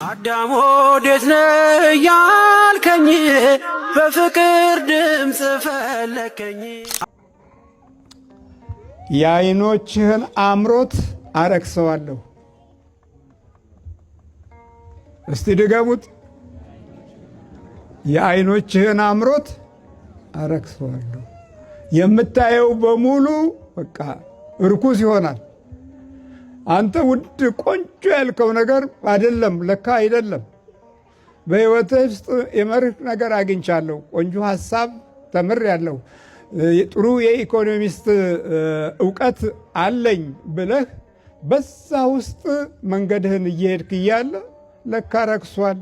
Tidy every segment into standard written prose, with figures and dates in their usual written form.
አዳም ወዴት ነህ ያልከኝ በፍቅር ድምፅ ፈለከኝ። የዓይኖችህን አምሮት አረክሰዋለሁ። እስቲ ድገሙት። የዓይኖችህን አምሮት አረክሰዋለሁ። የምታየው በሙሉ በቃ እርኩስ ይሆናል። አንተ ውድ ቆንጆ ያልከው ነገር አይደለም፣ ለካ አይደለም። በሕይወትህ ውስጥ የመርህ ነገር አግኝቻለሁ፣ ቆንጆ ሐሳብ ተምሬያለሁ፣ ጥሩ የኢኮኖሚስት እውቀት አለኝ ብለህ በዛ ውስጥ መንገድህን እየሄድክ እያለ ለካ ረክሷል፣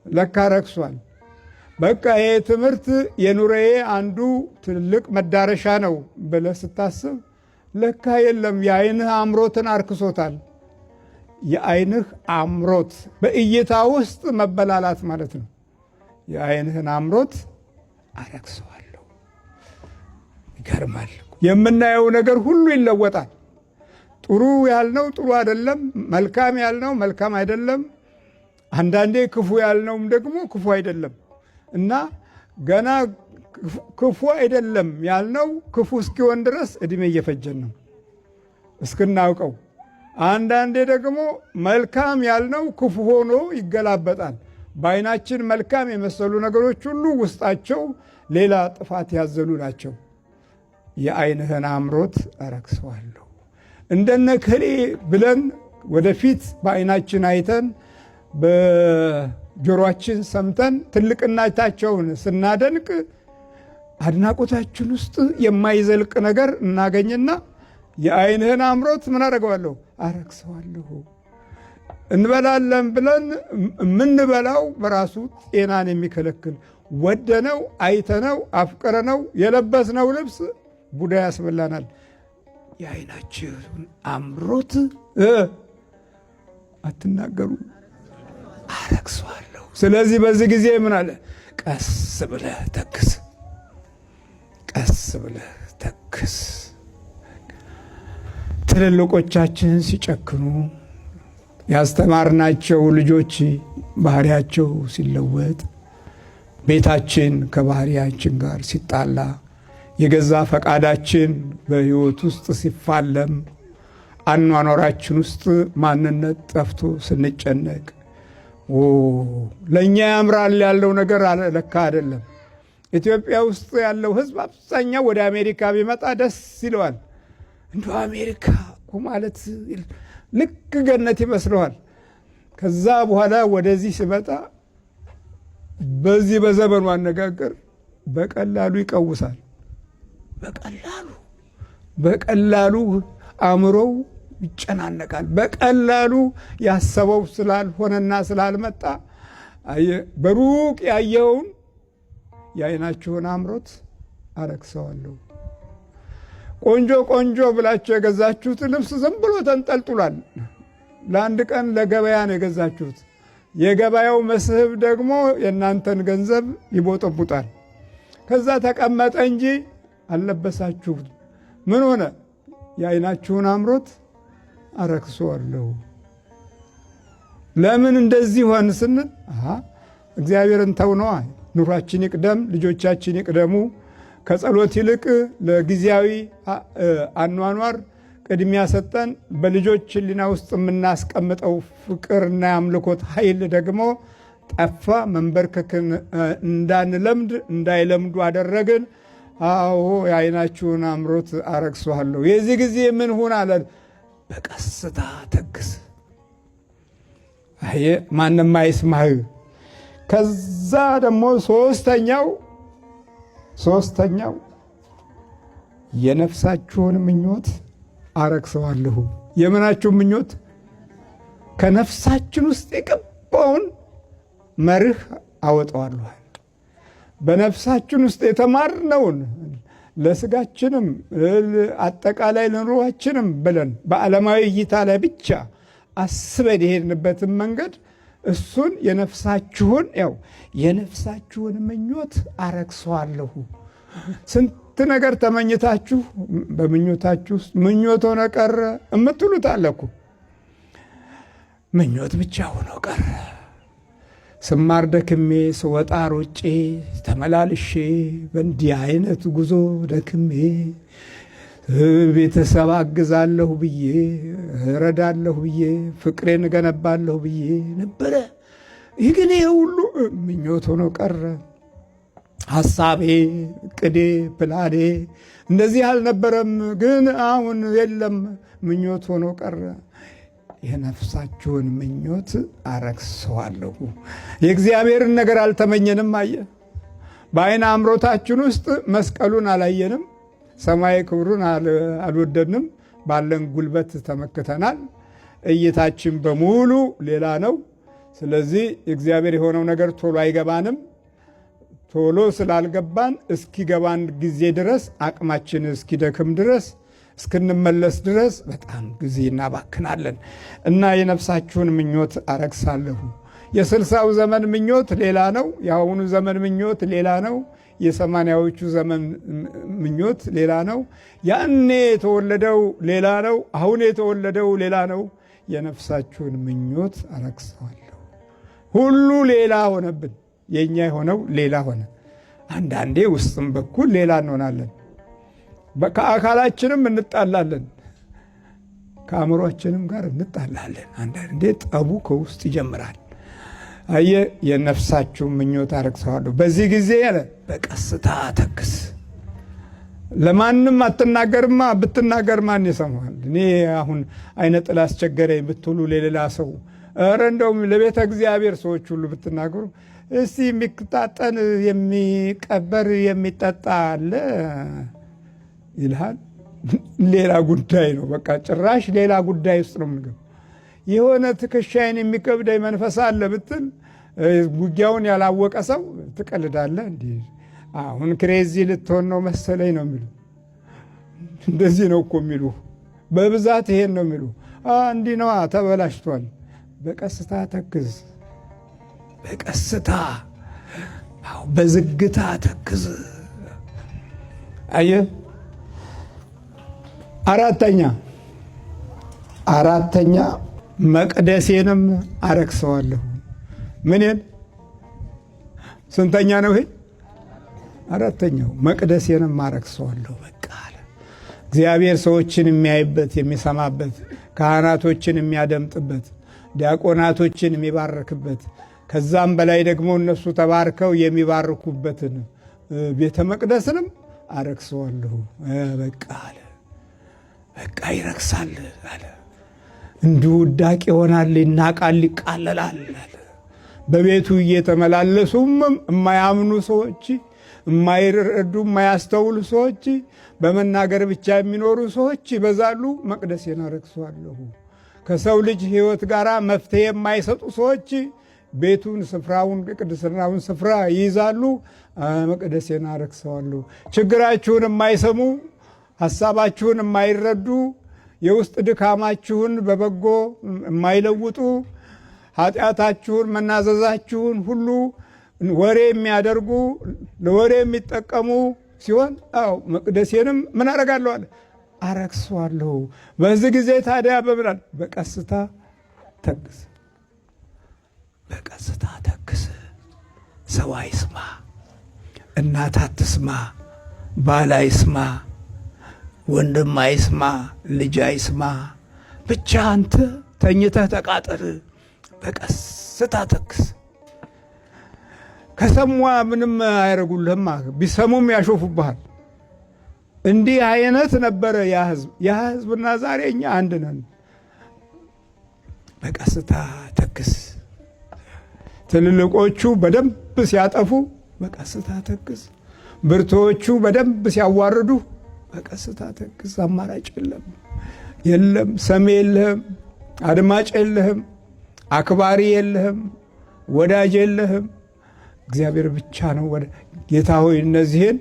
ለካ ረክሷል። በቃ ይሄ ትምህርት የኑሮዬ አንዱ ትልቅ መዳረሻ ነው ብለህ ስታስብ ለካ የለም። የዓይንህ አምሮትን አርክሶታል። የዓይንህ አምሮት በእይታ ውስጥ መበላላት ማለት ነው። የዓይንህን አምሮት አረክሰዋለሁ። ይገርማል። የምናየው ነገር ሁሉ ይለወጣል። ጥሩ ያልነው ጥሩ አይደለም፣ መልካም ያልነው መልካም አይደለም፣ አንዳንዴ ክፉ ያልነውም ደግሞ ክፉ አይደለም እና ገና ክፉ አይደለም ያልነው ክፉ እስኪሆን ድረስ እድሜ እየፈጀን ነው እስክናውቀው። አንዳንዴ ደግሞ መልካም ያልነው ክፉ ሆኖ ይገላበጣል። በዓይናችን መልካም የመሰሉ ነገሮች ሁሉ ውስጣቸው ሌላ ጥፋት ያዘሉ ናቸው። የዓይንህን አምሮት አረክሰዋለሁ። እንደነ ከሌ ብለን ወደፊት በዓይናችን አይተን በጆሮአችን ሰምተን ትልቅነታቸውን ስናደንቅ አድናቆታችን ውስጥ የማይዘልቅ ነገር እናገኝና የዓይንህን አምሮት ምን አደርገዋለሁ? አረክሰዋለሁ። እንበላለን ብለን የምንበላው በራሱ ጤናን የሚከለክል ወደነው አይተነው አፍቅረነው የለበስነው ልብስ ቡዳ ያስበላናል። የዓይናችሁን አምሮት አትናገሩ፣ አረክሰዋለሁ። ስለዚህ በዚህ ጊዜ ምን አለ? ቀስ ብለህ ተክስ፣ ቀስ ብለህ ተክስ። ትልልቆቻችን ሲጨክኑ ያስተማርናቸው ልጆች ባህሪያቸው ሲለወጥ፣ ቤታችን ከባህሪያችን ጋር ሲጣላ፣ የገዛ ፈቃዳችን በሕይወት ውስጥ ሲፋለም፣ አኗኗራችን ውስጥ ማንነት ጠፍቶ ስንጨነቅ፣ ለእኛ ያምራል ያለው ነገር ለካ አይደለም። ኢትዮጵያ ውስጥ ያለው ሕዝብ አብዛኛው ወደ አሜሪካ ቢመጣ ደስ ይለዋል። እንደ አሜሪካ እኮ ማለት ልክ ገነት ይመስለዋል። ከዛ በኋላ ወደዚህ ሲመጣ በዚህ በዘመኑ አነጋገር በቀላሉ ይቀውሳል። በቀላሉ አእምሮው ይጨናነቃል። በቀላሉ ያሰበው ስላልሆነና ስላልመጣ በሩቅ ያየውን የዓይናችሁን አምሮት አረክሰዋለሁ። ቆንጆ ቆንጆ ብላችሁ የገዛችሁት ልብስ ዝም ብሎ ተንጠልጥሏል። ለአንድ ቀን ለገበያ ነው የገዛችሁት። የገበያው መስህብ ደግሞ የእናንተን ገንዘብ ይቦጠቡጣል። ከዛ ተቀመጠ እንጂ አልለበሳችሁት። ምን ሆነ? የዓይናችሁን አምሮት አረክሰዋለሁ። ለምን እንደዚህ ሆን ስንል እግዚአብሔርን ተው ነዋ። ኑሯችን ይቅደም፣ ልጆቻችን ይቅደሙ። ከጸሎት ይልቅ ለጊዜያዊ አኗኗር ቅድሚያ ሰጠን በልጆች ሕሊና ውስጥ የምናስቀምጠው ፍቅርና የአምልኮት ኃይል ደግሞ ጠፋ። መንበርከክን እንዳንለምድ እንዳይለምዱ አደረግን። አዎ የዓይናችሁን አምሮት አረክሰዋለሁ። የዚህ ጊዜ ምን ሁን አለ? በቀስታ ተክስ። ማንም አይስማህ። ከዛ ደግሞ ሶስተኛው የነፍሳችሁን ምኞት አረክሰዋለሁ። የምናችሁን ምኞት? ከነፍሳችን ውስጥ የገባውን መርህ አወጣዋለሁ። በነፍሳችን ውስጥ የተማርነውን ለስጋችንም አጠቃላይ ለኑሯችንም ብለን በዓለማዊ እይታ ላይ ብቻ አስበን የሄድንበትን መንገድ እሱን የነፍሳችሁን ምኞት አረክሰዋለሁ። ስንት ነገር ተመኝታችሁ በምኞታችሁ ውስጥ ምኞት ሆነ ቀረ እምትሉት አለ እኮ። ምኞት ብቻ ሆኖ ቀረ። ስማር ደክሜ ስወጣ ሮጬ ተመላልሼ በእንዲህ አይነት ጉዞ ደክሜ ቤተሰብ አግዛለሁ ብዬ እረዳለሁ ብዬ ፍቅሬን እገነባለሁ ብዬ ነበረ። ይህ ግን ይህ ሁሉ ምኞት ሆኖ ቀረ። ሐሳቤ፣ ቅዴ፣ ፕላኔ እንደዚህ አልነበረም። ግን አሁን የለም፣ ምኞት ሆኖ ቀረ። የነፍሳችሁን ምኞት አረክሰዋለሁ። የእግዚአብሔርን ነገር አልተመኘንም። አየ በአይነ አምሮታችን ውስጥ መስቀሉን አላየንም። ሰማይ ክብሩን አልወደድንም። ባለን ጉልበት ተመክተናል። እይታችን በሙሉ ሌላ ነው። ስለዚህ እግዚአብሔር የሆነው ነገር ቶሎ አይገባንም። ቶሎ ስላልገባን እስኪገባን ጊዜ ድረስ አቅማችን እስኪደክም ድረስ እስክንመለስ ድረስ በጣም ጊዜ እናባክናለን እና የነፍሳችሁን ምኞት አረክሳለሁ። የ60ው ዘመን ምኞት ሌላ ነው። የአሁኑ ዘመን ምኞት ሌላ ነው። የ80ዎቹ ዘመን ምኞት ሌላ ነው። ያኔ የተወለደው ሌላ ነው። አሁን የተወለደው ሌላ ነው። የነፍሳችሁን ምኞት አረክሰዋለሁ። ሁሉ ሌላ ሆነብን። የኛ የሆነው ሌላ ሆነ። አንዳንዴ ውስጥም በኩል ሌላ እንሆናለን። ከአካላችንም እንጣላለን፣ ከአእምሮአችንም ጋር እንጣላለን። አንዳንዴ ጠቡ ከውስጥ ይጀምራል። አየ የነፍሳችሁ ምኞት አረክሰዋለሁ። በዚህ ጊዜ ያለ በቀስታ ተክስ። ለማንም አትናገርማ። ብትናገር ማን ይሰማል? እኔ አሁን አይነ ጥላ አስቸገረኝ ብትሉ ለሌላ ሰው ኧረ እንደውም ለቤተ እግዚአብሔር ሰዎች ሁሉ ብትናገሩ እስቲ የሚታጠን የሚቀበር የሚጠጣ አለ ይልሃል። ሌላ ጉዳይ ነው። በቃ ጭራሽ ሌላ ጉዳይ ውስጥ ነው የምንገባው። የሆነ ትከሻይን የሚከብደኝ መንፈስ አለ ብትል ጉጊያውን ያላወቀ ሰው ትቀልዳለህ። እንዲህ አሁን ክሬዚ ልትሆን ነው መሰለኝ ነው የሚሉ። እንደዚህ ነው እኮ የሚሉ በብዛት ይሄን ነው የሚሉ። እንዲህ ነዋ ተበላሽቷል። በቀስታ ተክዝ፣ በቀስታ በዝግታ ተክዝ። አየህ አራተኛ መቅደሴንም አረክሰዋለሁ። ምንን? ስንተኛ ነው ይሄ? አራተኛው መቅደሴንም አረክሰዋለሁ። በቃ አለ እግዚአብሔር ሰዎችን የሚያይበት የሚሰማበት፣ ካህናቶችን የሚያደምጥበት፣ ዲያቆናቶችን የሚባርክበት፣ ከዛም በላይ ደግሞ እነሱ ተባርከው የሚባርኩበትን ቤተ መቅደስንም አረክሰዋለሁ። በቃ አለ በቃ ይረክሳል አለ። እንዲሁ ውዳቂ ይሆናል፣ ይናቃል፣ ይቃለላል አለ። በቤቱ እየተመላለሱም የማያምኑ ሰዎች፣ የማይረዱ የማያስተውሉ ሰዎች፣ በመናገር ብቻ የሚኖሩ ሰዎች ይበዛሉ። መቅደሴን አረክሰዋለሁ። ከሰው ልጅ ሕይወት ጋር መፍትሄ የማይሰጡ ሰዎች ቤቱን፣ ስፍራውን፣ ቅድስናውን ስፍራ ይይዛሉ። መቅደሴን አረክሰዋለሁ። ችግራችሁን የማይሰሙ ሐሳባችሁን የማይረዱ የውስጥ ድካማችሁን በበጎ የማይለውጡ ኃጢአታችሁን መናዘዛችሁን ሁሉ ወሬ የሚያደርጉ ለወሬ የሚጠቀሙ ሲሆን መቅደሴንም ምን አረጋለሁ አለ አረክሰዋለሁ። በዚህ ጊዜ ታዲያ በብላል በቀስታ ተክስ፣ በቀስታ ተክስ። ሰው አይስማ፣ እናት አትስማ፣ ባል አይስማ፣ ወንድም አይስማ፣ ልጅ አይስማ። ብቻ አንተ ተኝተህ ተቃጠል። በቀስታ ተክስ። ከሰሟ ምንም አያረጉልህም፣ ቢሰሙም ያሾፉብሃል። እንዲህ አይነት ነበረ ያ ሕዝብና ዛሬ እኛ አንድ ነን። በቀስታ ተክስ። ትልልቆቹ በደንብ ሲያጠፉ በቀስታ ተክስ። ብርቶቹ በደንብ ሲያዋርዱ በቀስታ ተክስ። አማራጭ የለም፣ ሰሚ የለህም፣ አድማጭ የለህም፣ አክባሪ የለህም፣ ወዳጅ የለህም። እግዚአብሔር ብቻ ነው። ጌታ ሆይ እነዚህን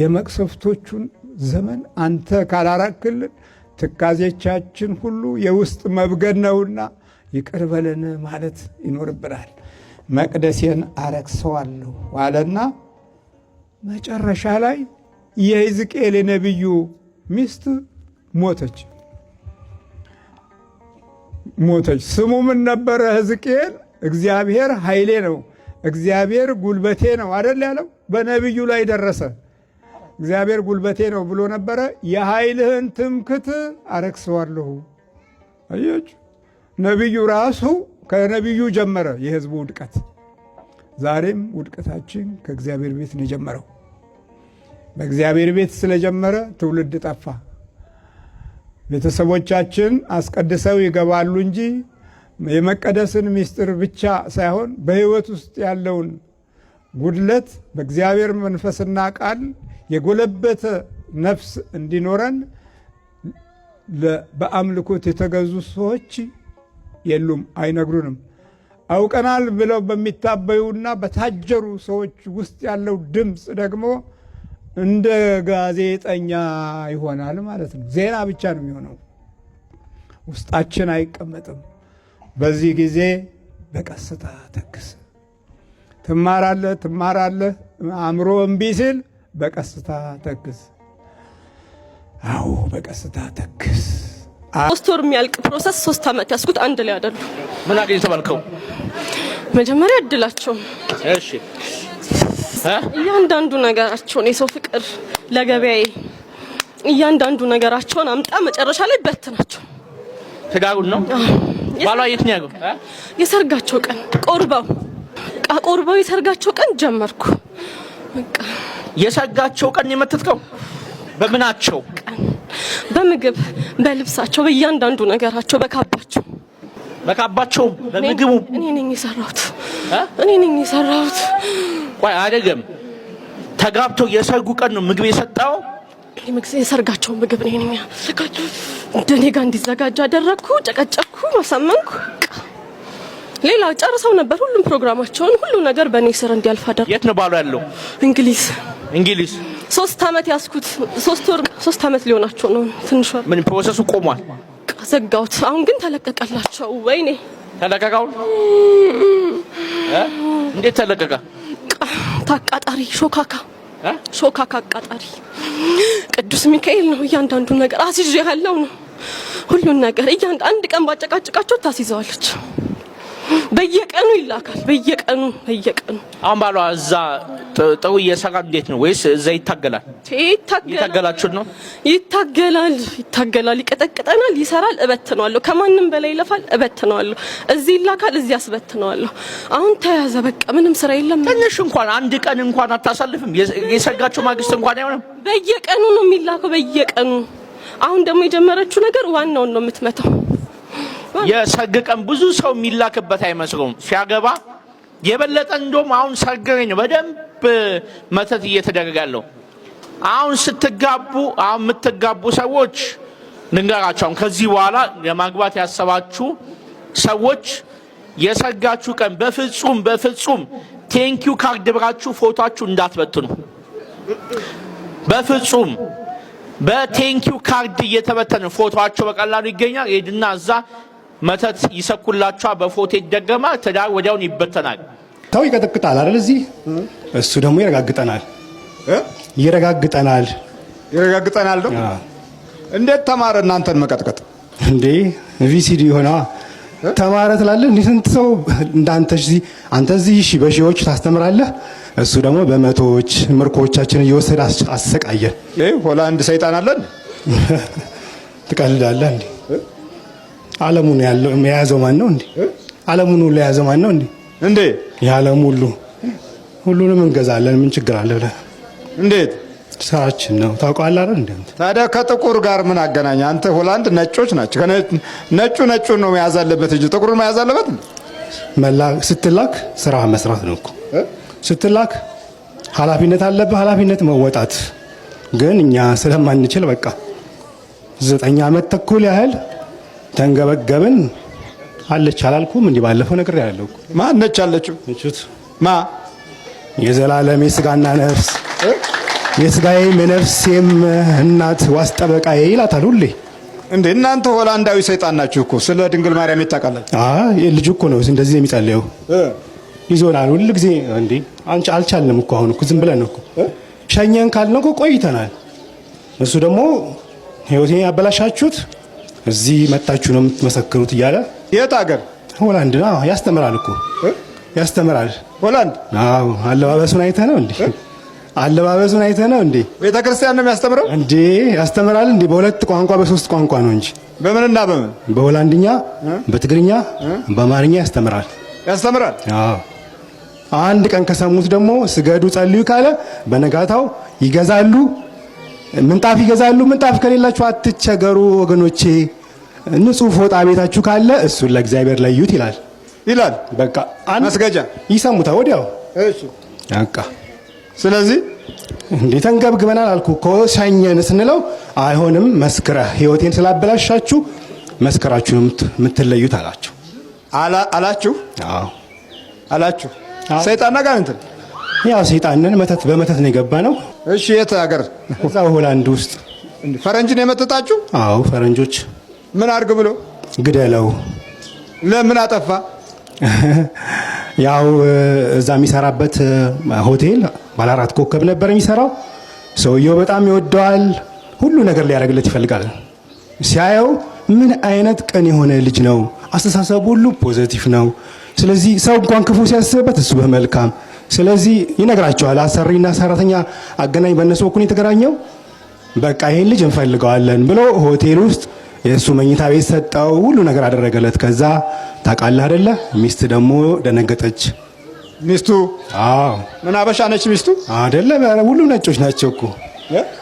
የመቅሰፍቶቹን ዘመን አንተ ካላራክልን ትካዜቻችን ሁሉ የውስጥ መብገድ ነውና ይቅር በለን ማለት ይኖርብናል። መቅደሴን አረክሰዋለሁ አለና መጨረሻ ላይ የሕዝቅኤል የነቢዩ ሚስት ሞተች። ሞተች። ስሙ ምን ነበረ? ሕዝቅኤል እግዚአብሔር ኃይሌ ነው፣ እግዚአብሔር ጉልበቴ ነው አይደል ያለው? በነቢዩ ላይ ደረሰ። እግዚአብሔር ጉልበቴ ነው ብሎ ነበረ። የኃይልህን ትምክት አረክሰዋለሁ። አያችሁ፣ ነቢዩ ራሱ ከነቢዩ ጀመረ የሕዝቡ ውድቀት። ዛሬም ውድቀታችን ከእግዚአብሔር ቤት ነው የጀመረው። በእግዚአብሔር ቤት ስለጀመረ ትውልድ ጠፋ። ቤተሰቦቻችን አስቀድሰው ይገባሉ እንጂ የመቀደስን ምስጢር ብቻ ሳይሆን በሕይወት ውስጥ ያለውን ጉድለት በእግዚአብሔር መንፈስና ቃል የጎለበተ ነፍስ እንዲኖረን በአምልኮት የተገዙ ሰዎች የሉም፣ አይነግሩንም። አውቀናል ብለው በሚታበዩና በታጀሩ ሰዎች ውስጥ ያለው ድምፅ ደግሞ እንደ ጋዜጠኛ ይሆናል ማለት ነው። ዜና ብቻ ነው የሚሆነው፣ ውስጣችን አይቀመጥም። በዚህ ጊዜ በቀስታ ተክስ። ትማራለህ። አእምሮ እምቢ ሲል በቀስታ ተክስ። አዎ በቀስታ ተክስ። 3 ወር የሚያልቅ ፕሮሰስ 3 ዓመት ያስኩት አንድ ላይ አይደሉ። ምን አገኘ ተባልከው? መጀመሪያ እድላቸው፣ እሺ፣ እያንዳንዱ ነገራቸውን የሰው ፍቅር ለገበያዬ እያንዳንዱ ነገራቸውን አምጣ መጨረሻ ላይ በትናቸው። ተጋሩን ነው ባሏ የት ነው ያገው? የሰርጋቸው ቀን ቆርበው የሰርጋቸው ቀን ጀመርኩ። በቃ የሰርጋቸው ቀን የመተትከው በምናቸው? በምግብ በልብሳቸው በእያንዳንዱ ነገራቸው በካባቸው በምግቡ እኔ ነኝ የሰራሁት። ቆይ አይደለም፣ ተጋብተው የሰርጉ ቀን ነው ምግብ የሰጣው? የሰርጋቸው ምግብ እኔ ነኝ ያዘጋጀሁት። እንደኔ ጋር እንዲዘጋጅ አደረግኩ፣ ጨቀጨቅኩ፣ ማሳመንኩ። ሌላ ጨርሰው ነበር ሁሉም ፕሮግራማቸውን፣ ሁሉ ነገር በእኔ ስር እንዲያልፍ አደረግኩ። የት ነው ባሉ ያለው? እንግሊዝ 3 ዓመት ያስኩት 3 ዓመት ሊሆናቸው ነው። ትንሽ ምን ፕሮሰሱ ቆሟል? ዘጋሁት። አሁን ግን ተለቀቀላቸው። ወይኔ ተለቀቀው? እንዴት ተለቀቀ? ታቃጣሪ ሾካካ አቃጣሪ ቅዱስ ሚካኤል ነው። እያንዳንዱ ነገር አስይዤ ያለው ነው። ሁሉን ነገር አንድ ቀን ባጨቃጨቃቸው ታስይዘዋለች። በየቀኑ ይላካል። በየቀኑ አሁን ባሏ እዛ ጥሩ እየሰራ እንዴት ነው? ወይስ እዛ ይታገላል? ይታገላችሁ ነው? ይታገላል፣ ይቀጠቅጠናል፣ ይሰራል፣ እበትነዋለሁ። ከማንም በላይ ይለፋል፣ እበትነዋለሁ። እዚህ ይላካል፣ እዚህ አስበትነዋለሁ። አሁን ተያዘ፣ በቃ ምንም ስራ የለም። ትንሽ እንኳን አንድ ቀን እንኳን አታሳልፍም? የሰርጋቸው ማግስት እንኳን አይሆንም? በየቀኑ ነው የሚላከው፣ በየቀኑ። አሁን ደግሞ የጀመረችው ነገር ዋናውን ነው የምትመታው። የሰርግ ቀን ብዙ ሰው የሚላክበት አይመስለውም። ሲያገባ የበለጠ እንደውም አሁን ሰርግ ነው በደንብ መተት እየተደረገ ያለው። አሁን የምትጋቡ ሰዎች ልንገራችሁ፣ ከዚህ በኋላ ለማግባት ያሰባችሁ ሰዎች የሰርጋችሁ ቀን በፍጹም ቴንኪው ካርድ ብራችሁ ፎቶአችሁ እንዳትበትኑ። በፍጹም በቴንኪው ካርድ እየተበተነ ፎቶአቸው በቀላሉ ይገኛል። ሄድና እዛ መተት ይሰኩላችኋል፣ በፎቶ ይደገማል፣ ትዳር ወዲያውን ይበተናል። ታው ይቀጠቅጣል አይደል? እዚህ እሱ ደግሞ ይረጋግጠናል ነው። እንዴት ተማረ እናንተን መቀጥቀጥ? እንዴ ቪሲዲ ሆና ተማረ ትላለህ? እንዴ ስንት ሰው እንዳንተ አንተ እዚህ በሺዎች ታስተምራለህ፣ እሱ ደግሞ በመቶዎች ምርኮቻችን እየወሰደ አሰቃየን። ሆላንድ ሰይጣን አለን። ትቀልዳለህ እንዴ? ዓለሙን የያዘው ማን ነው እንዴ? ዓለሙን ሁሉ የያዘው ማን ነው እንዴ? እንዴ የዓለም ሁሉንም እንገዛለን። ምን ችግር አለ ብለህ? እንዴት ስራችን ነው ታውቃለህ አይደል? እንዴ ታዲያ ከጥቁር ጋር ምን አገናኘ? አንተ ሆላንድ ነጮች ናቸው። ነጩን ነው መያዝ አለበት እንጂ ጥቁሩን መያዝ አለበት? ስትላክ ስራ መስራት ነው እኮ። ስትላክ ኃላፊነት አለብህ፣ ኃላፊነት መወጣት። ግን እኛ ስለማንችል በቃ 9 ዓመት ተኩል ያህል ተንገበገብን። አለች አላልኩም? እንዲህ ባለፈው ነገር ያለው እኮ ማን ነች አለችው? የዘላለም የስጋና ነፍስ የስጋዬም የነፍሴም እናት ዋስ ጠበቃዬ ይላታል ሁሌ። እንዴ እናንተ ሆላንዳዊ ሰይጣን ናችሁ እኮ። ስለ ድንግል ማርያም ይታቃላችሁ። ልጅ እኮ ነው እንደዚህ የሚጸልየው። ይዞናል ሁሉ ጊዜ። እንዴ አልቻልንም እኮ አሁን እኮ ዝም ብለን ነው እኮ ሸኘን ካልነው እኮ ቆይተናል። እሱ ደግሞ ህይወቴን ያበላሻችሁት እዚህ መጣችሁ ነው የምትመሰክሩት እያለ የት ሀገር? ሆላንድ ነው ያስተምራል እኮ ያስተምራል። ሆላንድ? አዎ። አለባበሱን አይተህ ነው እንዴ? አለባበሱን አይተህ ነው እንዴ? ቤተክርስቲያን ነው የሚያስተምረው እንዴ? ያስተምራል እንዴ? በሁለት ቋንቋ በሶስት ቋንቋ ነው እንጂ። በምንና በምን? በሆላንድኛ፣ በትግርኛ፣ በአማርኛ ያስተምራል። አዎ። አንድ ቀን ከሰሙት ደግሞ ስገዱ ጸልዩ ካለ በነጋታው ይገዛሉ፣ ምንጣፍ ይገዛሉ። ምንጣፍ ከሌላችሁ አትቸገሩ ወገኖቼ፣ ንጹህ ፎጣ ቤታችሁ ካለ እሱን ለእግዚአብሔር ለዩት ይላል። በቃ መስገጃ ይሰሙታል ወዲያው። እሺ በቃ ስለዚህ እንዴት አንገብግበናል አልኩ እኮ። ሻኘን ስንለው አይሆንም መስክረህ ህይወቴን ስላበላሻችሁ መስከራችሁ ነው የምትለዩት አላችሁ። አላችሁ? አዎ አላችሁ። ሰይጣን ጋር እንትን ያው ሰይጣንን በመተት ነው የገባ ነው። እሺ የት ሀገር? እዛው ሆላንድ ውስጥ። ፈረንጅ ነው የመጠጣችሁ? አዎ ፈረንጆች። ምን አድርግ ብሎ? ግደለው። ለምን አጠፋ? ያው እዛ የሚሰራበት ሆቴል ባለ 4 ኮከብ ነበር የሚሰራው። ሰውየው በጣም ይወደዋል፣ ሁሉ ነገር ሊያደርግለት ይፈልጋል። ሲያየው ምን አይነት ቀን የሆነ ልጅ ነው፣ አስተሳሰቡ ሁሉ ፖዚቲቭ ነው። ስለዚህ ሰው እንኳን ክፉ ሲያስብበት እሱ በመልካም። ስለዚህ ይነግራቸዋል። አሰሪና ሰራተኛ አገናኝ በእነሱ በኩል የተገናኘው በቃ ይሄን ልጅ እንፈልገዋለን ብሎ ሆቴል ውስጥ የእሱ መኝታ ቤት ሰጠው፣ ሁሉ ነገር አደረገለት። ከዛ ታውቃለህ አይደለ ሚስት ደግሞ ደነገጠች። ሚስቱ? አዎ። ምን አበሻ ነች ሚስቱ? አይደለ ሁሉ ነጮች ናቸው እኮ።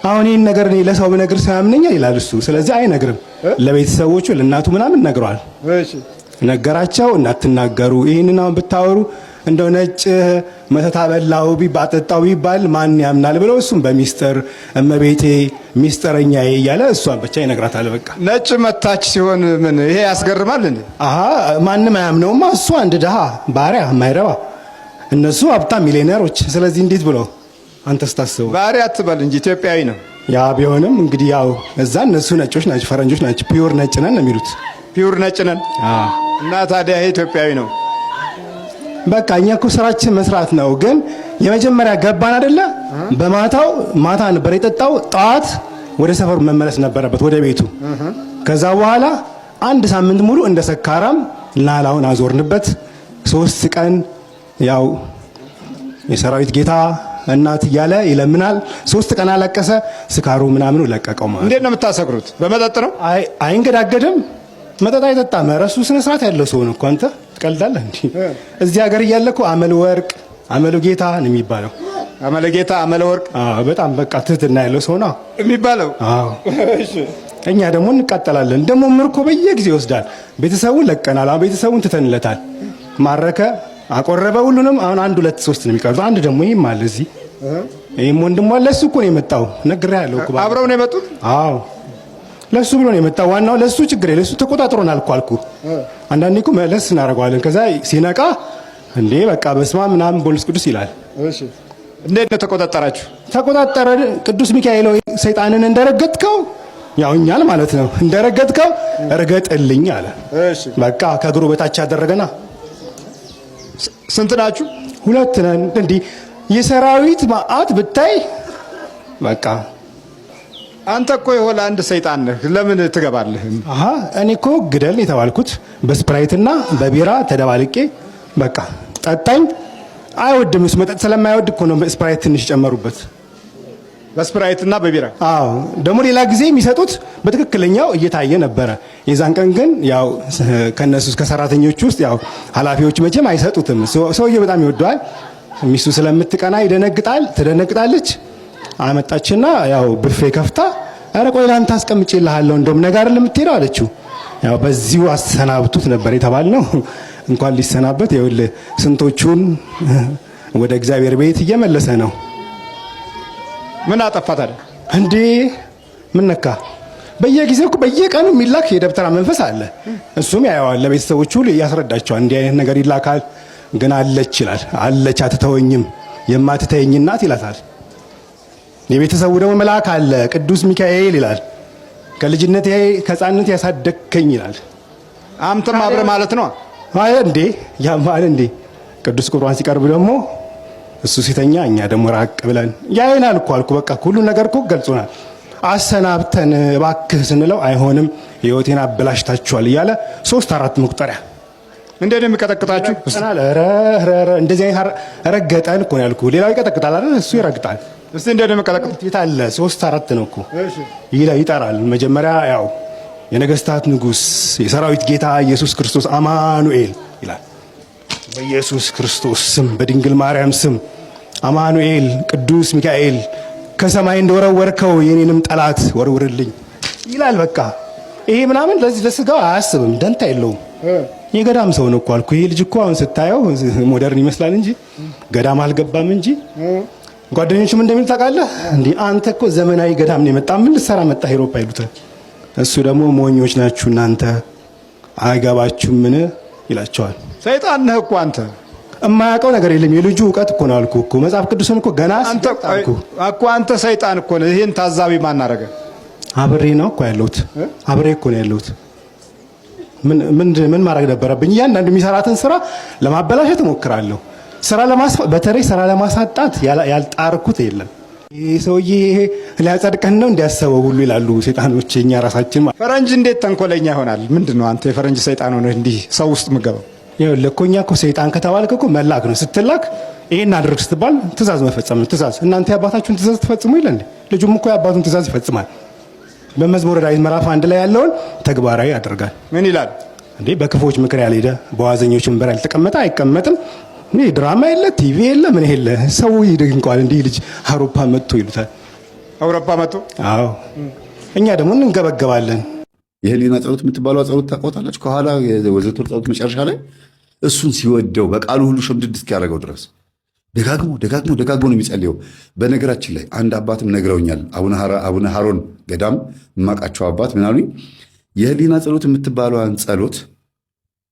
አሁን ይሄን ነገር እኔ ለሰው ብነግር ሳያምነኛል ይላል እሱ። ስለዚህ አይነግርም። ለቤተሰቦቹ ለእናቱ ምናምን ነግሯል። እሺ ነገራቸው። እንዳትናገሩ ይሄንን አሁን ብታወሩ እንደው ነጭ መተታ በላው ቢባጠጣው ቢባል ማን ያምናል ብለው እሱም በሚስጥር እመቤቴ ሚስጥረኛዬ እያለ እሷን ብቻ ይነግራታል። በቃ ነጭ መታች ሲሆን ምን ይሄ ያስገርማል እንዴ? አሃ ማንም አያምነውማ። እሱ አንድ ድሃ ባሪያ የማይረባ እነሱ ሀብታም ሚሊዮነሮች። ስለዚህ እንዴት ብሎ አንተስ ታስበው? ባሪያ አትበል እንጂ ኢትዮጵያዊ ነው። ያ ቢሆንም እንግዲህ ያው እዛ እነሱ ነጮች ናቸው፣ ፈረንጆች ናቸው። ፒውር ነጭ ነን ነው የሚሉት። ፒውር ነጭ ነን። እና ታዲያ ይሄ ኢትዮጵያዊ ነው። በቃ እኛ እኮ ስራችን መስራት ነው። ግን የመጀመሪያ ገባን አይደለ? በማታው ማታ ነበር የጠጣው። ጠዋት ወደ ሰፈሩ መመለስ ነበረበት ወደ ቤቱ። ከዛ በኋላ አንድ ሳምንት ሙሉ እንደ ሰካራም ላላውን አዞርንበት። 3 ቀን ያው የሰራዊት ጌታ እናት እያለ ይለምናል። 3 ቀን አለቀሰ። ስካሩ ምናምኑ ለቀቀው ማለት። እንዴት ነው የምታሰክሩት? በመጠጥ ነው? አይንገዳገድም። መጠጥ አይጠጣም። ረሱ ስነ ስርዓት ያለው ሰው ነው እኮ። አንተ ትቀልዳለህ እንዴ? እዚህ ሀገር እያለ እኮ አመል ወርቅ አመሉ ጌታ ነው የሚባለው። አመለ ጌታ አመለ ወርቅ። በጣም በቃ ትህትና ያለው ሰው ነው የሚባለው። እሺ እኛ ደግሞ እንቃጠላለን። ደግሞ ምርኮ በየጊዜው ይወስዳል። ቤተሰቡን ለቀናል። አሁን ቤተሰቡን ትተንለታል። ማረከ አቆረበ ሁሉንም። አሁን 1 2 3 ነው የሚቀሩት። አንድ ደግሞ ይሄም አለ እዚህ። ይሄም ወንድሟ ለሱ እኮ ነው የመጣው። ነግሬሃለሁ እኮ አብረው ነው የመጡት። አዎ ለሱ ብሎ ነው የመጣው። ዋናው ለሱ ችግር የለ። እሱ ተቆጣጥሮናል እኮ አልኩ። አንዳንዴ እኮ መለስ እናደርገዋለን። ከዛ ሲነቃ እንዴ በቃ በስመ አብ ምናምን ቦልስ ቅዱስ ይላል። እሺ እንዴት ነው ተቆጣጠራችሁ? ተቆጣጠረ። ቅዱስ ሚካኤል ሆይ ሰይጣንን እንደረገጥከው ያው እኛን ማለት ነው እንደረገጥከው እርገጥልኝ አለ። እሺ በቃ ከእግሩ በታች አደረገና። ስንት ናችሁ? 2 ነን። እንዴ የሰራዊት ማአት ብታይ በቃ አንተ እኮ የሆላንድ ሰይጣን ነህ። ለምን ትገባለህ? አሃ እኔ እኮ ግደል የተባልኩት በስፕራይትና በቢራ ተደባልቄ በቃ ጠጣኝ። አይወድም እሱ መጠጥ ስለማይወድ እኮ ነው ስፕራይት ትንሽ ጨመሩበት። በስፕራይትና በቢራ? አዎ ደግሞ ሌላ ጊዜ የሚሰጡት በትክክለኛው እየታየ ነበረ። የዛን ቀን ግን ያው ከነሱ ከሰራተኞች ውስጥ ያው ኃላፊዎች መቼም አይሰጡትም። ሰውዬው በጣም ይወደዋል። ሚስቱ ስለምትቀና ይደነግጣል፣ ትደነግጣለች። አመጣችና ያው ብፌ ከፍታ አረ ቆይ ላንተ አስቀምጬልሃለሁ እንደውም ነገር ለምትሄደው አለችው። ያው በዚሁ አሰናብቱት ነበር የተባልነው። እንኳን ሊሰናበት ይኸውልህ ስንቶቹን ወደ እግዚአብሔር ቤት እየመለሰ ነው። ምን አጠፋታል እንዴ? ምን ነካ? በየጊዜው በየቀኑ የሚላክ የደብተራ መንፈስ አለ። እሱም ያየዋል። ለቤተሰቦቹ ያስረዳቸዋል። እንዲህ አይነት ነገር ይላካል። ግን አለች ይላል። አለች አትተወኝም፣ የማትተየኝ እናት ይላታል። የቤተሰቡ ደግሞ መልአክ አለ ቅዱስ ሚካኤል ይላል። ከልጅነቴ ከሕፃንነት ያሳደግከኝ ይላል። አንተም አብረህ ማለት ነው። አይ እንዴ ያማል እንዴ? ቅዱስ ቁርባን ሲቀርብ ደግሞ እሱ ሲተኛ እኛ ደግሞ ራቅ ብለን ያይናል እኮ አልኩ። በቃ ሁሉ ነገር እኮ ገልጾናል። አሰናብተን እባክህ ስንለው አይሆንም ህይወቴን አበላሽታችኋል እያለ 3-4 መቁጠሪያ እንዴት ነው የሚቀጠቅጣችሁ? እንደዚህ አይነት ረገጠን እኮ ነው ያልኩህ። ሌላው ይቀጠቅጣል አይደል? እሱ ይረግጣል። እስቲ እንዴት ነው የሚቀጠቅጡት? የታለ 3-4 ነው እኮ ይጠራል። መጀመሪያ ያው የነገስታት ንጉስ የሰራዊት ጌታ ኢየሱስ ክርስቶስ አማኑኤል ይላል። በኢየሱስ ክርስቶስ ስም በድንግል ማርያም ስም አማኑኤል ቅዱስ ሚካኤል ከሰማይ እንደወረወርከው የኔንም ጠላት ወርውርልኝ ይላል። በቃ ይሄ ምናምን ለዚህ ለስጋው አያስብም፣ ደንታ የለውም። የገዳም ሰው ነው እኮ አልኩ። ይሄ ልጅ እኮ አሁን ስታየው ሞደርን ይመስላል እንጂ ገዳም አልገባም እንጂ ጓደኞቹም እንደሚል ታውቃለህ እንዴ አንተ እኮ ዘመናዊ ገዳም ነው የመጣ ምን ልትሰራ መጣ አውሮፓ ይሉታል። እሱ ደግሞ ሞኞች ናችሁ እናንተ አይገባችሁም ምን ይላቸዋል። ሰይጣን ነህ እኮ አንተ እማያውቀው ነገር የለም። የልጁ እውቀት እኮ ነው አልኩህ እኮ መጽሐፍ ቅዱስን እኮ ገና አንተ ሰይጣን እኮ ነህ። ይሄን ታዛቢ ማን አደረገ? አብሬ ነው እኮ ያለሁት። አብሬ እኮ ነው ያለሁት። ምን ማድረግ ነበረብኝ? እያንዳንዱ የሚሰራትን ስራ ለማበላሸት እሞክራለሁ። በተለይ ስራ ለማሳጣት ያልጣርኩት የለም። ይሄ ሰውዬ ሊያጸድቀን ነው እንዲያሰበው ሁሉ ይላሉ ሰይጣኖች። እኛ ራሳችን ፈረንጅ እንዴት ተንኮለኛ ይሆናል? ምንድነው አንተ የፈረንጅ ሰይጣን ሆነህ እንዲህ ሰው ውስጥ ምገባው? ይኸውልህ እኮ እኛ እኮ ሰይጣን ከተባልክ እኮ መላክ ነው። ስትላክ ይሄን አድርግ ስትባል ትእዛዝ መፈጸም ነው። ትእዛዝ እናንተ የአባታችሁን ትእዛዝ ትፈጽሙ ይላል። ልጁም እኮ የአባቱን ትእዛዝ ይፈጽማል። በመዝሙረ ዳዊት ምዕራፍ 1 ላይ ያለውን ተግባራዊ ያደርጋል። ምን ይላል እንዴ? በክፎች ምክር ያልሄደ በዋዘኞች ወንበር ያልተቀመጠ አይቀመጥም። እኔ ድራማ የለ ቲቪ የለ ምን የለ ሰው ይደግንቋል። እንዲህ ልጅ አውሮፓ መጥቶ ይሉታል። አውሮፓ መጥቶ? አዎ። እኛ ደግሞ እንገበገባለን። የህሊና ጸሎት የምትባለው ጸሎት ታውቃታላችሁ? ከኋላ የዘወትር ጸሎት መጨረሻ ላይ እሱን ሲወደው በቃሉ ሁሉ ሸምድድ እስኪያደርገው ድረስ ደጋግሞ ነው የሚጸልየው። በነገራችን ላይ አንድ አባትም ነግረውኛል። አቡነ ሀሮን ገዳም የማውቃቸው አባት ምን አሉኝ? የህሊና ጸሎት የምትባለዋን ጸሎት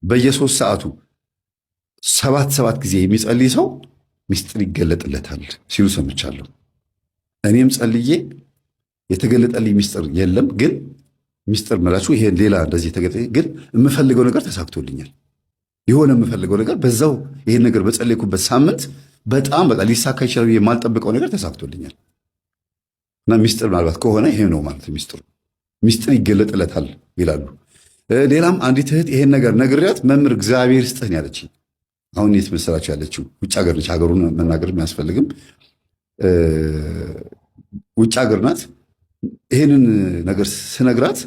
በየ3 ሰዓቱ 7 ጊዜ የሚጸልይ ሰው ሚስጥር ይገለጥለታል ሲሉ ሰምቻለሁ። እኔም ጸልዬ የተገለጠልኝ ሚስጥር የለም። ግን ሚስጥር መላችሁ ይሄ ሌላ እንደዚህ የተገለጠ ግን የምፈልገው ነገር ተሳክቶልኛል። የሆነ የምፈልገው ነገር በዛው ይሄን ነገር በጸለይኩበት ሳምንት በጣም በቃ ሊሳካ ይችላል የማልጠብቀው ነገር ተሳክቶልኛል። እና ሚስጥር ምናልባት ከሆነ ይሄ ነው ማለት ሚስጥር ይገለጥለታል ይላሉ። ሌላም አንዲት እህት ይሄን ነገር ነግሬያት መምህር እግዚአብሔር ይስጥህ ያለችኝ። አሁን የት መሰላችሁ ያለችው? ውጭ ሀገር ነች። ሀገሩን መናገር የሚያስፈልግም ውጭ ሀገር ናት። ይሄንን ነገር ስነግራት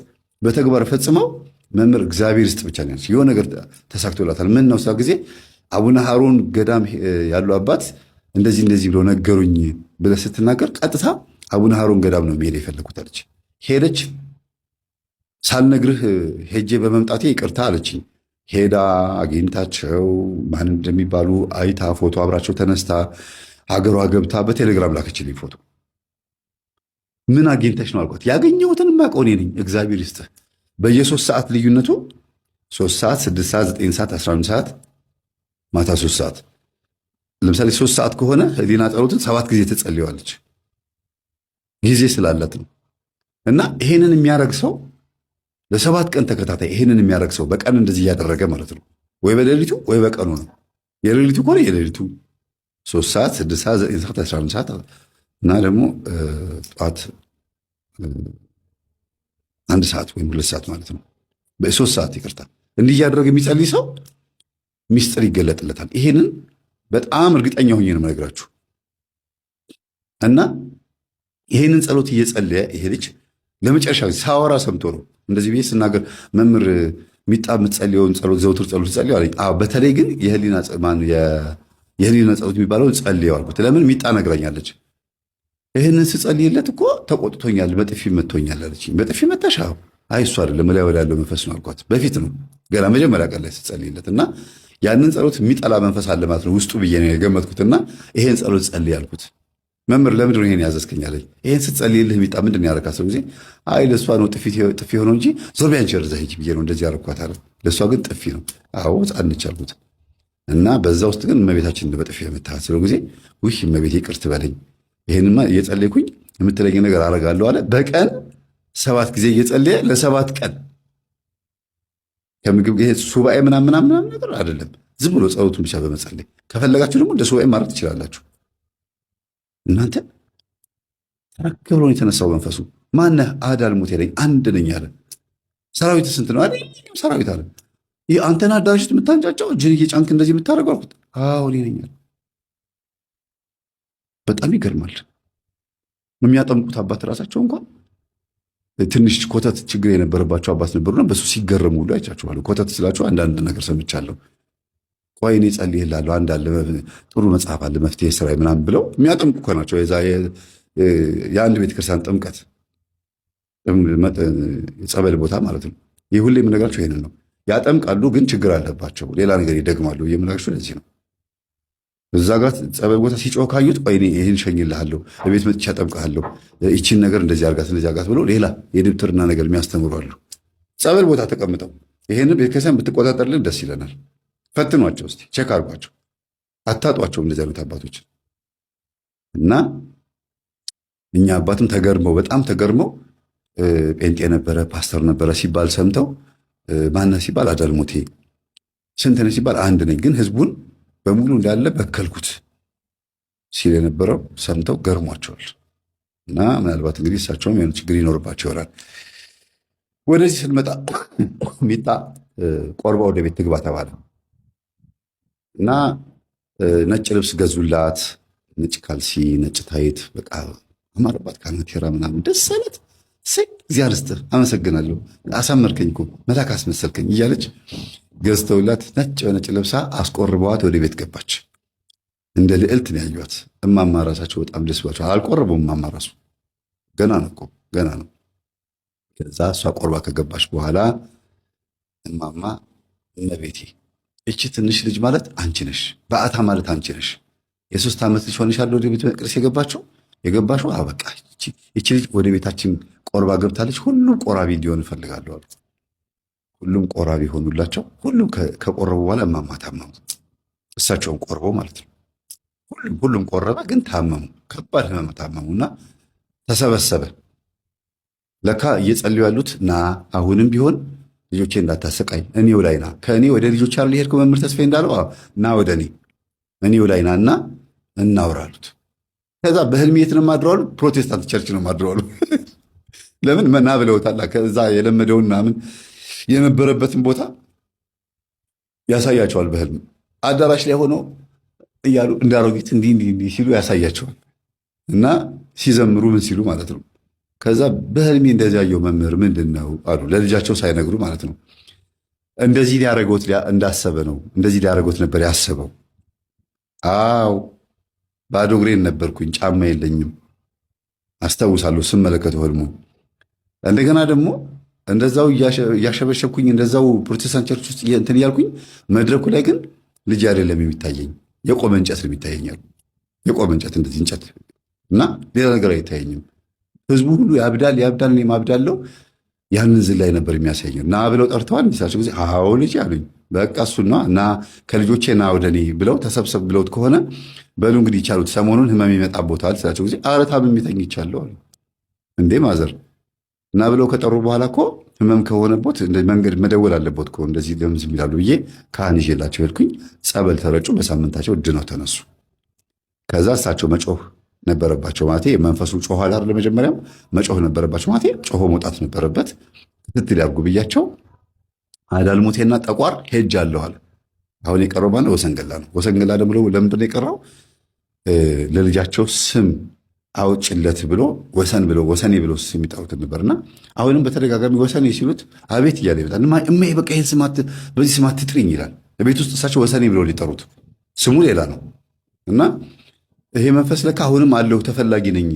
በተግባር ፈጽመው መምህር እግዚአብሔር ይስጥ ብቻ ነው። የሆነ ነገር ተሳክቶላታል። ምን ነው ሳ ጊዜ አቡነ ሀሮን ገዳም ያሉ አባት እንደዚህ ብሎ ነገሩኝ ብለህ ስትናገር ቀጥታ አቡነ ሀሮን ገዳም ነው መሄድ የፈለኩት አለች። ሄደች። ሳልነግርህ ሄጄ በመምጣቴ ይቅርታ አለችኝ። ሄዳ አግኝታቸው ማን እንደሚባሉ አይታ ፎቶ አብራቸው ተነስታ ሀገሯ ገብታ በቴሌግራም ላከችልኝ ፎቶ። ምን አግኝተሽ ነው አልኳት። ያገኘሁትን ማቀው እኔ ነኝ። እግዚአብሔር ይስጥህ። በየ3 ሰዓት ልዩነቱ 3 ሰዓት፣ 6 ሰዓት፣ 9 ሰዓት፣ 11 ሰዓት፣ ማታ 3 ሰዓት። ለምሳሌ 3 ሰዓት ከሆነ ህሊና ጸሎትን 7 ጊዜ ትጸልየዋለች። ጊዜ ስላላት ነው። እና ይሄንን የሚያደርግ ሰው ለ7 ቀን ተከታታይ ይሄንን የሚያደርግ ሰው በቀን እንደዚህ እያደረገ ማለት ነው። ወይ በሌሊቱ ወይ በቀኑ ነው። የሌሊቱ ከሆነ የሌሊቱ 3 ሰዓት፣ 6 ሰዓት፣ 9 ሰዓት፣ 11 ሰዓት እና ደግሞ ጠዋት 1 ሰዓት ወይም 2 ሰዓት ማለት ነው። በ3 ሰዓት ይቅርታ። እንዲህ እያደረገ የሚጸልይ ሰው ሚስጥር ይገለጥለታል። ይሄንን በጣም እርግጠኛ ሆኜ ነው የምነግራችሁ። እና ይሄንን ጸሎት እየጸለየ ይሄ ልጅ ለመጨረሻ ጊዜ ሳወራ ሰምቶ ነው እንደዚህ ብዬ ስናገር መምህር ሚጣ የምትጸልየውን ጸሎት ዘውትር ጸሎት ጸልየው አለኝ። በተለይ ግን የህሊና ጸሎት የሚባለውን ጸልየው አልኩት። ለምን ሚጣ ነግራኛለች። ይህንን ስጸልይለት እኮ ተቆጥቶኛል፣ በጥፊ መቶኛል አለችኝ። በጥፊ መታሽ? አይ እሱ አይደለም ላይ ወዳለው መንፈስ ነው አልኳት። በፊት ነው ገና መጀመሪያ ቀን ላይ ስጸልይለት እና ያንን ጸሎት የሚጠላ መንፈስ አለ ማለት ነው ውስጡ ብዬ ነው የገመትኩትና ይሄን ጸሎት ጸልይ አልኩት። መምህር ለምንድን ነው ይሄን ያዘዝከኝ አለኝ። ይሄን ስትጸልይልህ ሚጣ ምንድን ያደረካት ሰው ጊዜ አይ ለእሷ ነው ጥፊ ሆነው እንጂ ዞር ቢያ አንቺ ወደዛ ሂጂ ብዬ ነው እንደዚህ ያደረኳት አለ። ለእሷ ግን ጥፊ ነው። አዎ ጻንች አልኩት እና በዛ ውስጥ ግን እመቤታችን በጥፊ የመታሃት ስለው ጊዜ ውይ እመቤቴ ይቅር ትበለኝ፣ ይሄንማ እየጸለይኩኝ የምትለኝ ነገር አደርጋለሁ አለ። በቀን 7 ጊዜ እየጸለየ ለ7 ቀን ከምግብ ይሄ ሱባኤ ምናምን ነገር አይደለም፣ ዝም ብሎ ጸሎቱን ብቻ በመጸለይ ከፈለጋችሁ ደግሞ እንደ ሱባኤ ማድረግ ትችላላችሁ። እናንተ ተረክ ብሎ የተነሳው መንፈሱ ማነህ? አዳል ሞት ያለኝ አንድ ነኝ አለ። ሰራዊት ስንት ነው አይደል? ሰራዊት አለ። ይህ አንተና አዳራሽ የምታንጫጫው እጅን እየጫንክ እንደዚህ የምታደርገው አልኩት። አዎ እኔ ነኝ። በጣም ይገርማል። የሚያጠምቁት አባት ራሳቸው እንኳን ትንሽ ኮተት ችግር የነበረባቸው አባት ነበሩና በሱ ሲገረሙ ሁሉ አይቻችኋለሁ። ኮተት ስላቸው አንዳንድ ነገር ሰምቻለሁ። ቆይ እኔ ጸልይልሃለሁ፣ አንድ አለ ጥሩ መጽሐፍ አለ መፍትሄ ስራ ምናምን ብለው የሚያጠምቁ እኮ ናቸው። የአንድ ቤተክርስቲያን ጥምቀት የጸበል ቦታ ማለት ነው። ይህ ሁሌ የምነግራቸው ይሄንን ነው። ያጠምቃሉ፣ ግን ችግር አለባቸው፣ ሌላ ነገር ይደግማሉ። የምነግራቸው ለዚህ ነው። እዛ ጋር ጸበል ቦታ ሲጮህ ካዩት ቆይ እኔ ይህን ሸኝልሃለሁ፣ በቤት መጥቼ አጠምቅሃለሁ፣ ይቺን ነገር እንደዚህ አርጋት እንደዚህ አርጋት ብሎ ሌላ የድብትርና ነገር የሚያስተምሩ አሉ። ጸበል ቦታ ተቀምጠው ይሄንን ቤተክርስቲያን ብትቆጣጠርልን ደስ ይለናል። ፈትኗቸው እስቲ፣ ቼክ አርጓቸው፣ አታጧቸው እንደዚህ አይነት አባቶች እና እኛ አባትም ተገርመው በጣም ተገርመው ጴንጤ ነበረ ፓስተር ነበረ ሲባል ሰምተው ማነህ ሲባል አዳልሞቴ ስንት ነህ ሲባል አንድ ነኝ፣ ግን ህዝቡን በሙሉ እንዳለ በከልኩት ሲል የነበረው ሰምተው ገርሟቸዋል። እና ምናልባት እንግዲህ እሳቸውም የሆነ ችግር ይኖርባቸው ይሆናል። ወደዚህ ስንመጣ ሚጣ ቆርባ ወደ ቤት ትግባ ተባለ እና ነጭ ልብስ ገዙላት፣ ነጭ ካልሲ፣ ነጭ ታይት፣ በቃ አማረባት፣ ካናቴራ ምናምን ደስ አላት። እግዚአብሔር ይስጥህ አመሰግናለሁ፣ አሳመርከኝ እኮ መልአክ አስመሰልከኝ እያለች ገዝተውላት ነጭ በነጭ ለብሳ አስቆርበዋት ወደ ቤት ገባች። እንደ ልዕልት ነው ያዩት። እማማ ራሳቸው በጣም ደስ ብሏቸው አልቆረቡም። እማማ ራሱ ገና ነው እኮ ገና ነው። ከዛ እሷ ቆርባ ከገባች በኋላ እማማ እመቤቴ እቺ ትንሽ ልጅ ማለት አንቺ ነሽ፣ በአታ ማለት አንቺ ነሽ። የ3 ዓመት ልጅ ሆነሻል ወደ ቤተ መቅደስ የገባሽው በቃ እቺ ልጅ ወደ ቤታችን ቆርባ ገብታለች። ሁሉም ቆራቢ እንዲሆን እፈልጋለሁ አሉ። ሁሉም ቆራቢ ሆኑላቸው። ሁሉም ከቆረቡ በኋላ እማማ ታመሙ። እሳቸውን ቆርበው ማለት ነው። ሁሉም ቆረበ፣ ግን ታመሙ። ከባድ ህመም ታመሙና ተሰበሰበ። ለካ እየጸልዩ ያሉት ና አሁንም ቢሆን ልጆቼ እንዳታሰቃይ እኔው ላይ ና፣ ከእኔ ወደ ልጆች አለ ሄድኩ መምህር ተስፋዬ እንዳለው ና ወደ እኔው ላይ ና እና እናውራሉት። ከዛ በህልም የት ነው ማድረዋሉ? ፕሮቴስታንት ቸርች ነው ማድረዋሉ። ለምን መና ብለውታል። ከዛ የለመደውን ምናምን የነበረበትን ቦታ ያሳያቸዋል። በህልም አዳራሽ ላይ ሆነው እያሉ እንዳሮጊት እንዲህ ሲሉ ያሳያቸዋል። እና ሲዘምሩ ምን ሲሉ ማለት ነው። ከዛ በህልሜ እንደዚህ ያየው መምህር ምንድን ነው አሉ፣ ለልጃቸው ሳይነግሩ ማለት ነው። እንደዚህ ሊያረጎት እንዳሰበ ነው፣ እንደዚህ ሊያረጎት ነበር ያሰበው። አው ባዶ እግሬን ነበርኩኝ፣ ጫማ የለኝም አስታውሳለሁ ስመለከተው ህልሙ። እንደገና ደግሞ እንደዛው እያሸበሸብኩኝ እንደዛው ፕሮቴስታንት ቸርች ውስጥ እንትን እያልኩኝ መድረኩ ላይ ግን ልጅ አይደለም የሚታየኝ፣ የቆመ እንጨት ነው የሚታየኛል። የቆመ እንጨት እንደዚህ እንጨት እና ሌላ ነገር አይታየኝም። ህዝቡ ሁሉ ያብዳል፣ እኔም አብዳለሁ። ያንን ዝላይ ነበር የሚያሳየው። ና ብለው ጠርተዋል። እንዲሳቸው ጊዜ አዎ ልጅ አሉኝ። በቃ እሱና እና ከልጆቼ ና ወደ እኔ ብለው ተሰብሰብ ብለውት ከሆነ በሉ እንግዲህ ይቻሉት ሰሞኑን ህመም ይመጣቦታል ስላቸው ጊዜ ኧረ ታምሜ ተኝቻለሁ አሉ። እንዴ ማዘር እና ብለው ከጠሩ በኋላ እኮ ህመም ከሆነቦት መንገድ መደወል አለቦት እኮ እንደዚህ ለምዝ ይላሉ ብዬ ካህን ይዤላቸው ሄድኩኝ። ጸበል ተረጩ። በሳምንታቸው ድነው ተነሱ። ከዛ እሳቸው መጮህ ነበረባቸው ማለት መንፈሱ ጮኋል አይደል? ለመጀመሪያም መጮህ ነበረባቸው ማለት ጮሆ መውጣት ነበረበት። ክትትል ያርጉ ብያቸው አዳልሞቴና ጠቋር ሄጃለሁ አለ። አሁን የቀረው ማለት ወሰንገላ ነው። ወሰንገላ ደግሞ ለምንድን ነው የቀረው? ለልጃቸው ስም አውጭለት ብሎ ወሰኔ ብሎ ስም ይጣሩት ነበርና አሁንም በተደጋጋሚ ወሰኔ ሲሉት አቤት እያለ ይመጣል። እማ በቃ ይሄን ስማት በዚህ ስማት ትጥሪኝ ይላል። ቤት ውስጥ እሳቸው ወሰኔ ብሎ ሊጠሩት ስሙ ሌላ ነው እና ይሄ መንፈስ ለካ አሁንም አለሁ ተፈላጊ ነኝ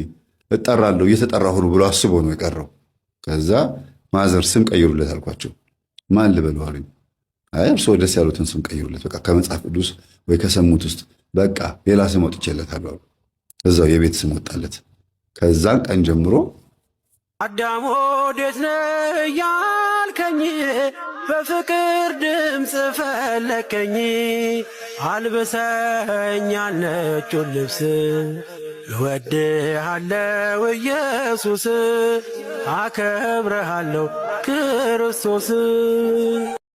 እጠራለሁ እየተጠራሁ ነው ብሎ አስቦ ነው የቀረው። ከዛ ማዘር ስም ቀይሩለት አልኳቸው። ማን ልበሉ አሉኝ። አይ እርስዎ ደስ ያሉትን ስም ቀይሩለት፣ በቃ ከመጽሐፍ ቅዱስ ወይ ከሰሙት ውስጥ በቃ ሌላ ስም አውጥቼለታለሁ አሉ። እዛው የቤት ስም ወጣለት። ከዛን ቀን ጀምሮ አዳም ወዴት ነህ ያልከኝ በፍቅር ድምፅ ፈለከኝ፣ አልብሰኛል ነጩን ልብስ እወድሃለሁ ኢየሱስ፣ አከብረሃለሁ ክርስቶስ።